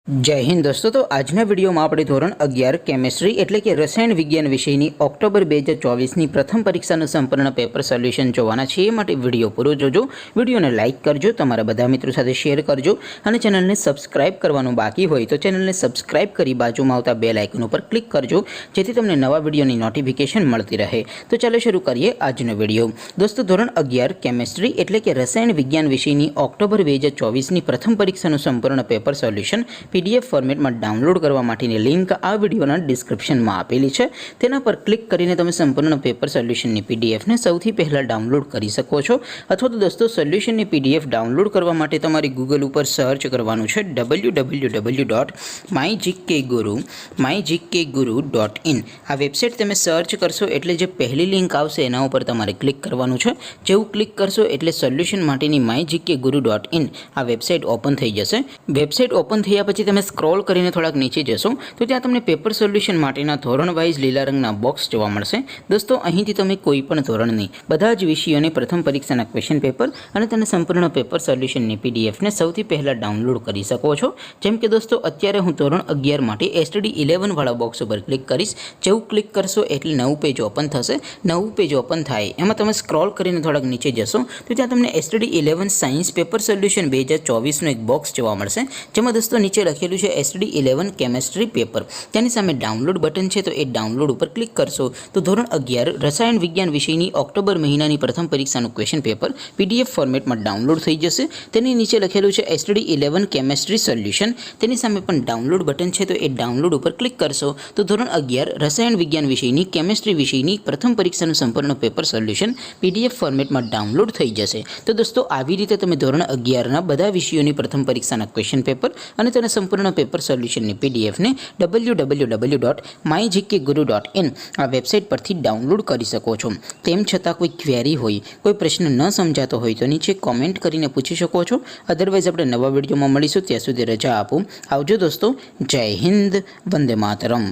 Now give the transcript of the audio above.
जय हिंद दोस्तों। तो આજના વિડીયોમાં આપણે ધોરણ 11 કેમિસ્ટ્રી એટલે કે રસાયણ વિજ્ઞાન વિષયની ઓક્ટોબર 2024ની પ્રથમ પરીક્ષાનું સંપૂર્ણ પેપર સોલ્યુશન જોવાના છે। એ માટે વિડીયો પૂરો જોજો, વિડીયોને લાઇક કરજો, તમારા બધા મિત્રો સાથે શેર કરજો અને ચેનલને સબસ્ક્રાઇબ કરવાનું બાકી હોય તો ચેનલને સબસ્ક્રાઇબ કરી બાજુમાં આવતા બેલ આઇકન ઉપર ક્લિક કરજો જેથી તમને નવા વિડીયોની નોટિફિકેશન મળતી રહે। તો ચાલો શરૂ કરીએ આજનો વિડીયો। દોસ્તો ધોરણ 11 કેમિસ્ટ્રી એટલે કે રસાયણ વિજ્ઞાન વિષયની ઓક્ટોબર 2024ની પ્રથમ પરીક્ષાનું સંપૂર્ણ પેપર સોલ્યુશન PDF ફોર્મેટમાં ડાઉનલોડ કરવા માટેની લિંક આ વિડીયોના ડિસ્ક્રિપ્શનમાં આપેલી છે। તેના પર ક્લિક કરીને તમે સંપૂર્ણ પેપર સોલ્યુશનની PDFને સૌથી પહેલાં ડાઉનલોડ કરી શકો છો। અથવા તો દોસ્તો સોલ્યુશનની PDF ડાઉનલોડ કરવા માટે તમારે ગૂગલ ઉપર સર્ચ કરવાનું છે www.mygkguru.in। આ વેબસાઇટ તમે સર્ચ કરશો એટલે જે પહેલી લિંક આવશે એના ઉપર તમારે ક્લિક કરવાનું છે। જેવું ક્લિક કરશો એટલે સોલ્યુશન માટેની mygkguru.in આ વેબસાઇટ ઓપન થઈ જશે। વેબસાઇટ ઓપન થયા પછી તમે સ્ક્રોલ કરીને થોડાક નીચે જશો તો ત્યાં તમને પેપર સોલ્યુશન માટેના ધોરણ વાઇઝ લીલા રંગના બોક્સ જોવા મળશે। દોસ્તો અહીંથી તમે કોઈ પણ ધોરણની બધા જ વિષયોની પ્રથમ પરીક્ષાના ક્વેશ્ચન પેપર અને તેને સંપૂર્ણ પેપર સોલ્યુશનની PDFને સૌથી પહેલાં ડાઉનલોડ કરી શકો છો। જેમ કે દોસ્તો અત્યારે હું ધોરણ 11 માટે STD 11 વાળા બોક્સ ઉપર ક્લિક કરીશ। જેવું ક્લિક કરશો એટલે નવું પેજ ઓપન થશે। નવું પેજ ઓપન થાય એમાં તમે સ્ક્રોલ કરીને થોડાક નીચે જશો તો ત્યાં તમને STD 11 સાયન્સ પેપર સોલ્યુશન 2024નું એક બોક્સ જોવા મળશે, જેમાં દોસ્તો નીચે લખેલું છે STD 11 કેમિસ્ટ્રી પેપર। તેની સામે ડાઉનલોડ બટન છે તો એ ડાઉનલોડ ઉપર ક્લિક કરશો તો ધોરણ 11 રસાયણ વિજ્ઞાન વિષયની ઓક્ટોબર મહિનાની પ્રથમ પરીક્ષાનું ક્વેશ્ચન પેપર PDF ફોર્મેટમાં ડાઉનલોડ થઈ જશે। તેની નીચે લખેલું છે STD 11 કેમિસ્ટ્રી સોલ્યુશન। તેની સામે પણ ડાઉનલોડ બટન છે તો એ ડાઉનલોડ ઉપર ક્લિક કરશો તો ધોરણ 11 રસાયણ વિજ્ઞાન વિષયની કેમિસ્ટ્રી વિષયની પ્રથમ પરીક્ષાનું સંપૂર્ણ પેપર સોલ્યુશન PDF ફોર્મેટમાં ડાઉનલોડ થઈ જશે। તો દોસ્તો આવી રીતે તમે ધોરણ 11ના બધા વિષયોની પ્રથમ પરીક્ષાના ક્વેશ્ચન પેપર અને તેના સંપૂર્ણ પેપર સોલ્યુશનની PDFને www.mygkguru.in આ વેબસાઇટ પરથી ડાઉનલોડ કરી શકો છો। તેમ છતાં કોઈ ક્વેરી હોય, કોઈ પ્રશ્ન ન સમજાતો હોય તો નીચે કોમેન્ટ કરીને પૂછી શકો છો। અદરવાઇઝ આપણે નવા વિડીયોમાં મળીશું, ત્યાં સુધી રજા આપો। આવજો દોસ્તો। જય હિન્દ, વંદે માતરમ।